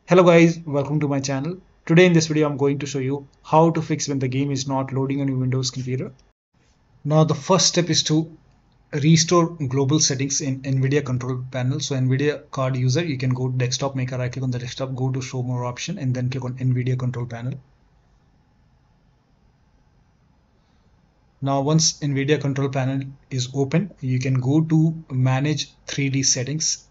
Hello guys, welcome to my channel. Today in this video I'm going to show you how to fix when the game is not loading on your Windows computer. Now the first step is to restore global settings in Nvidia control panel. So Nvidia card user, you can go to desktop, make a right click on the desktop, go to show more option and then click on Nvidia control panel. Now once Nvidia control panel is open, you can go to manage 3D settings.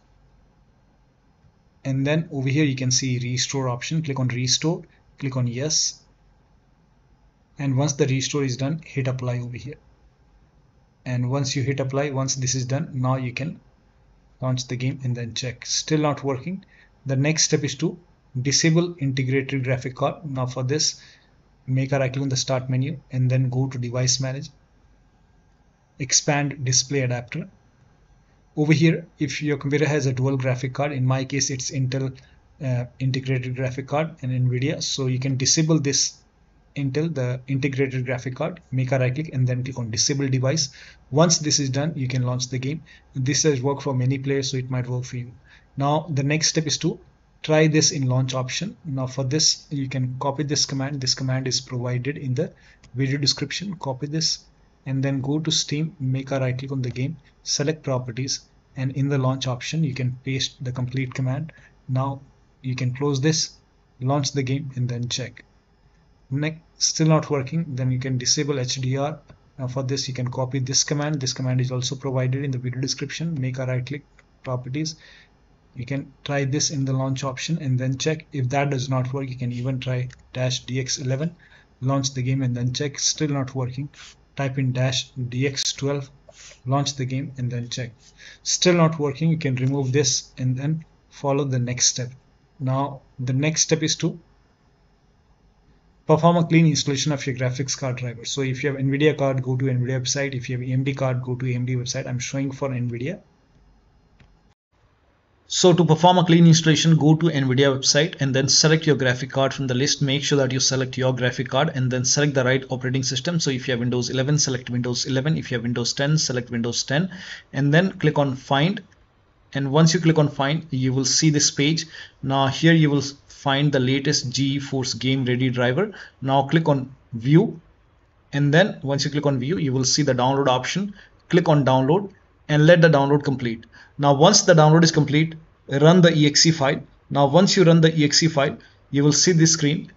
And then over here you can see restore option, click on restore, click on yes. And once the restore is done, hit apply over here. And once you hit apply, once this is done, now you can launch the game and then check. Still not working. The next step is to disable integrated graphic card. Now for this, make a right click on the start menu and then go to device manager, expand display adapter. Over here, if your computer has a dual graphic card, in my case it's Intel integrated graphic card and Nvidia, so you can disable this Intel, the integrated graphic card, make a right click and then click on disable device. Once this is done, you can launch the game. This has worked for many players, so it might work for you. Now the next step is to try this in launch option. Now for this, you can copy this command. This command is provided in the video description. Copy this and then go to Steam, make a right click on the game, select properties, and in the launch option you can paste the complete command. Now you can close this, launch the game and then check. Still not working, then you can disable HDR. Now for this you can copy this command. This command is also provided in the video description. Make a right click, properties. You can try this in the launch option and then check. If that does not work, you can even try -DX11, launch the game and then check. Still not working, type in -DX12, launch the game and then check. Still not working, you can remove this and then follow the next step. Now the next step is to perform a clean installation of your graphics card driver. So if you have Nvidia card, go to Nvidia website. If you have AMD card, go to AMD website. I'm showing for Nvidia. So to perform a clean installation, go to Nvidia website and then select your graphic card from the list. Make sure that you select your graphic card and then select the right operating system. So if you have Windows 11, select Windows 11. If you have Windows 10, select Windows 10 and then click on find. And once you click on find, you will see this page. Now here you will find the latest GeForce Game Ready driver. Now click on view and then once you click on view, you will see the download option. Click on download and let the download complete. Now once the download is complete, run the exe file. Now once you run the exe file, you will see this screen.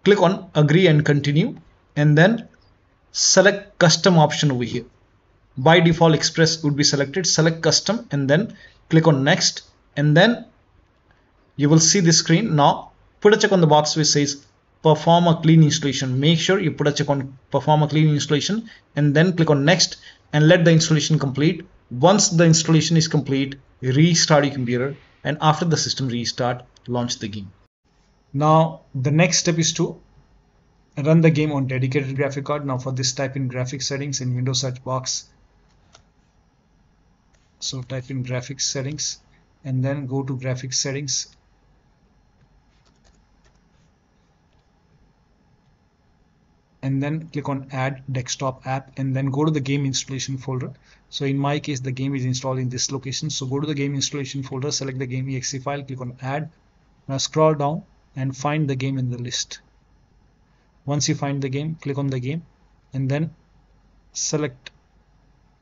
Click on agree and continue and then select custom option over here. By default Express would be selected. Select custom and then click on next and then you will see this screen. Now put a check on the box which says perform a clean installation. Make sure you put a check on perform a clean installation and then click on next and let the installation complete. Once the installation is complete, restart your computer and after the system restart, launch the game. Now the next step is to run the game on dedicated graphic card. Now for this, type in graphics settings in Windows search box. So type in graphics settings and then go to graphics settings and then click on add desktop app and then go to the game installation folder. So in my case the game is installed in this location, so go to the game installation folder, select the game exe file, click on add. Now scroll down and find the game in the list. Once you find the game, click on the game and then select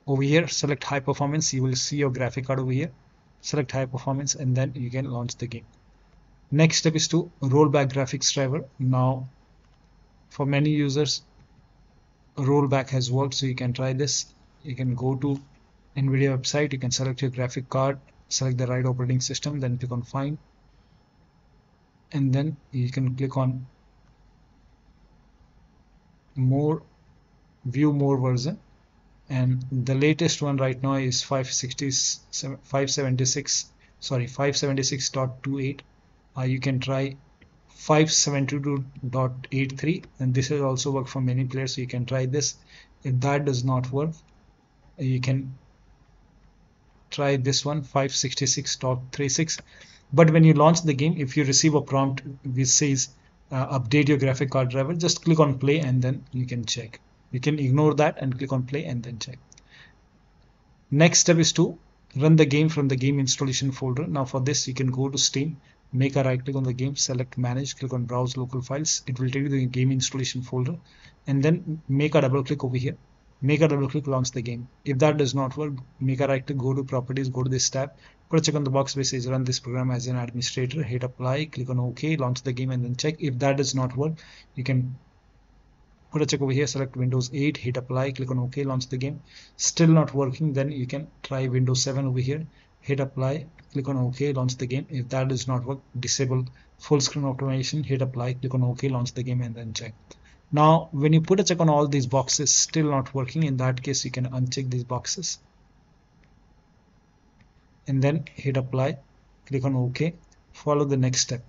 over here, select high performance. You will see your graphic card over here. Select high performance and then you can launch the game. Next step is to roll back graphics driver. Now for many users, rollback has worked, so you can try this. You can go to Nvidia website, you can select your graphic card, select the right operating system, then click on find and then you can click on more, view more version, and the latest one right now is 576.28. You can try 572.83 and this has also worked for many players, so you can try this. If that does not work, you can try this one, 566.36. but when you launch the game, if you receive a prompt which says update your graphic card driver, just click on play and then you can check. You can ignore that and click on play and then check. Next step is to run the game from the game installation folder. Now for this you can go to Steam, make a right click on the game, select manage, click on browse local files. It will take you to the game installation folder, and then make a double click over here. Make a double click, launch the game. If that does not work, make a right click, go to properties, go to this tab, put a check on the box which says run this program as an administrator, hit apply, click on OK, launch the game, and then check. If that does not work, you can put a check over here, select Windows 8, hit apply, click on OK, launch the game. Still not working, then you can try Windows 7 over here, hit apply, click on OK, launch the game. If that does not work, disable full screen automation, hit apply, click on OK, launch the game, and then check. Now, when you put a check on all these boxes, still not working, in that case, you can uncheck these boxes and then hit apply, click on OK, follow the next step.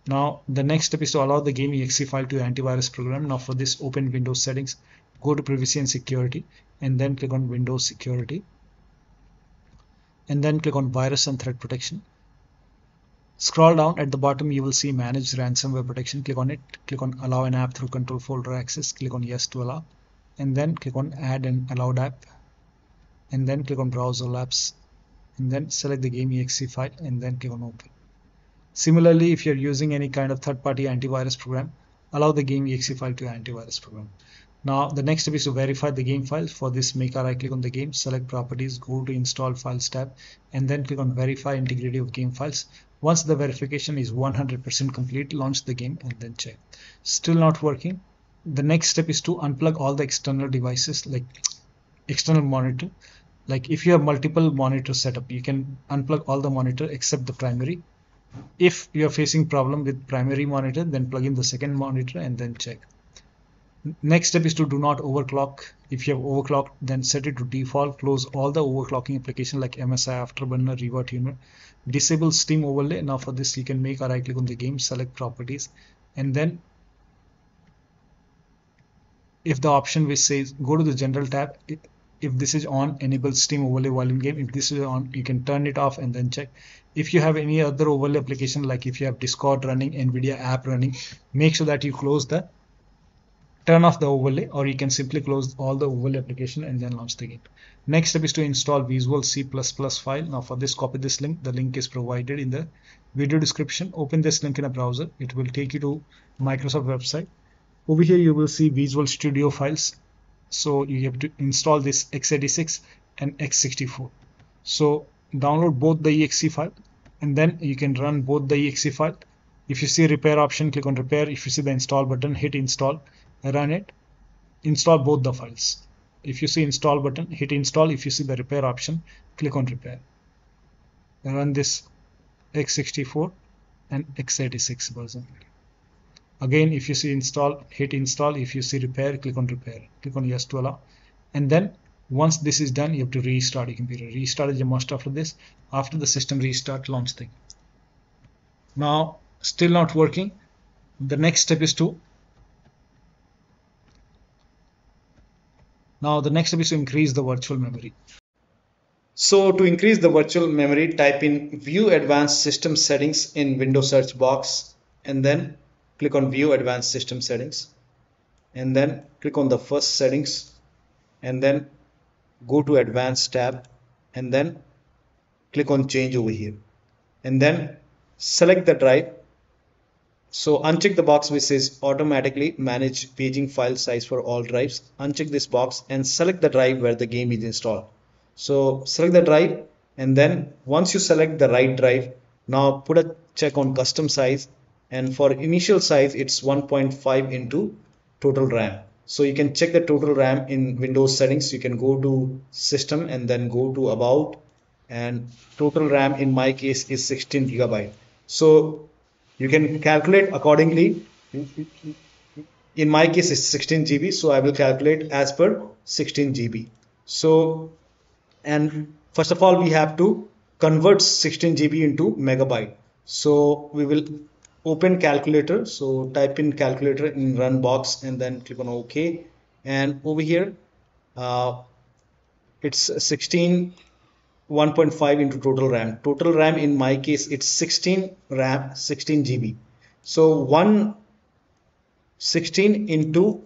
Now, the next step is to allow the game exe file to your antivirus program. Now, for this, open Windows settings, go to privacy and security, and then click on Windows security, and then click on virus and threat protection. Scroll down at the bottom, you will see manage ransomware protection. Click on it, click on allow an app through control folder access, click on yes to allow, and then click on add an allowed app, and then click on browse all apps, and then select the game exe file, and then click on open. Similarly, if you're using any kind of third-party antivirus program, allow the game exe file to your antivirus program. Now, the next step is to verify the game files. For this, make a right click on the game, select properties, go to install files tab, and then click on verify integrity of game files. Once the verification is 100% complete, launch the game and then check. Still not working. The next step is to unplug all the external devices, like external monitor. Like if you have multiple monitors set up, you can unplug all the monitor except the primary. If you are facing problem with primary monitor, then plug in the second monitor and then check. Next step is to do not overclock. If you have overclocked, then set it to default. Close all the overclocking applications like MSI, Afterburner, RivaTuner. Disable Steam overlay. Now for this, you can make a right click on the game, select properties, and then if the option which says go to the general tab, if this is on, enable Steam overlay while in game. If this is on, you can turn it off and then check. If you have any other overlay application, like if you have Discord running, Nvidia app running, make sure that you turn off the overlay, or you can simply close all the overlay application and then launch the game. Next step is to install Visual C++ file. Now for this, copy this link. The link is provided in the video description. Open this link in a browser. It will take you to Microsoft website. Over here you will see Visual Studio files. So you have to install this x86 and x64. So download both the exe file, and then you can run both the exe file. If you see repair option, click on repair. If you see the install button, hit install, run it, install both the files. If you see install button, hit install. If you see the repair option, click on repair. Run this x64 and x86 version. Again, if you see install, hit install. If you see repair, click on repair. Click on yes to allow. And then once this is done, you have to restart your computer. Restart is a must after this. After the system restart, launch thing. Now, still not working. The next step is to increase the virtual memory. So to increase the virtual memory, type in View Advanced System Settings in Windows search box, and then click on View Advanced System Settings, and then click on the first settings, and then go to Advanced tab, and then click on Change over here, and then select the drive. So uncheck the box which says automatically manage paging file size for all drives. Uncheck this box and select the drive where the game is installed. So select the drive, and then once you select the right drive, now put a check on custom size, and for initial size it's 1.5 into total RAM. So you can check the total RAM in Windows settings. You can go to system and then go to about, and total RAM in my case is 16 GB. So you can calculate accordingly. In my case it's 16 GB, so I will calculate as per 16 GB. So, and first of all we have to convert 16 GB into megabyte. So we will open calculator. So type in calculator in run box and then click on OK, and over here it's 1.5 into total RAM. Total RAM in my case it's 16 GB. So 116 into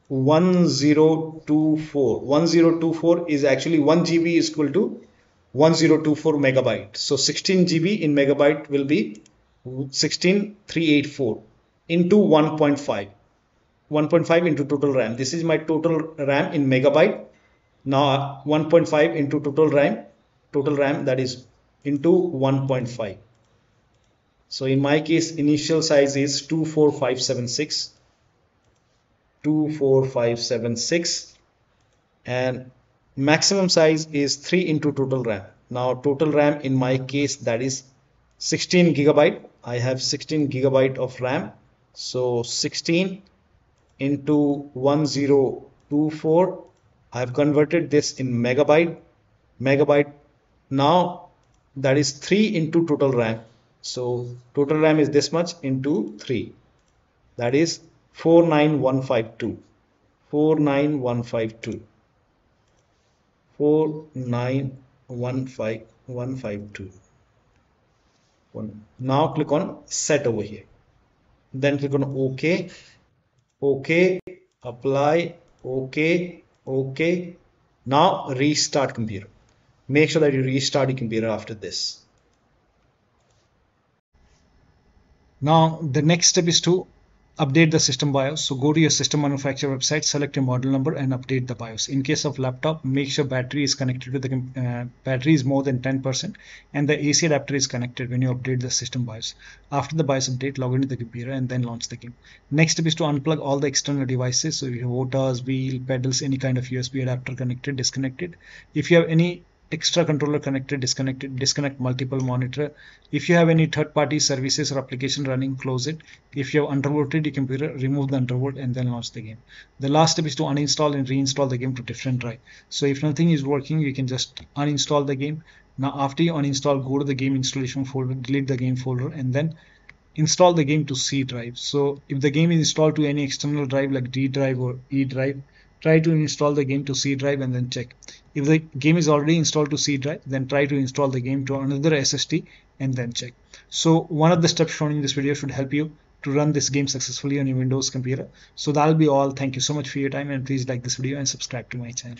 1024 is actually 1 GB is equal to 1024 megabyte. So 16 GB in megabyte will be 16384 into 1.5. 1.5 into total RAM. This is my total RAM in megabyte. Now 1.5 into total RAM that is into 1.5. So in my case, initial size is 24576, 24576, and maximum size is 3 into total RAM. Now total RAM in my case, that is 16 gigabyte. I have 16 gigabyte of RAM. So 16 into 1024. I have converted this in megabyte. Now that is 3 into total RAM. So total RAM is this much into 3. That is 49152. 49152. 4915152. Now click on set over here. Then click on OK. OK. Apply. OK. OK. Now restart computer. Make sure that you restart your computer after this. Now the next step is to update the system BIOS. So go to your system manufacturer website, select your model number and update the BIOS. In case of laptop, make sure battery is connected with the battery is more than 10% and the AC adapter is connected when you update the system BIOS. After the BIOS update, log into the computer and then launch the game. Next step is to unplug all the external devices. So if you have motors, wheel, pedals, any kind of USB adapter connected, disconnected. If you have any extra controller connected, disconnect multiple monitor. If you have any third-party services or application running, close it. If you have undervolted your computer, remove the undervolt and then launch the game. The last step is to uninstall and reinstall the game to different drive. So if nothing is working, you can just uninstall the game. Now after you uninstall, go to the game installation folder, delete the game folder and then install the game to C drive. So if the game is installed to any external drive like D drive or E drive, try to install the game to C drive and then check. If the game is already installed to C drive, then try to install the game to another SSD and then check. So one of the steps shown in this video should help you to run this game successfully on your Windows computer. So that'll be all. Thank you so much for your time and please like this video and subscribe to my channel.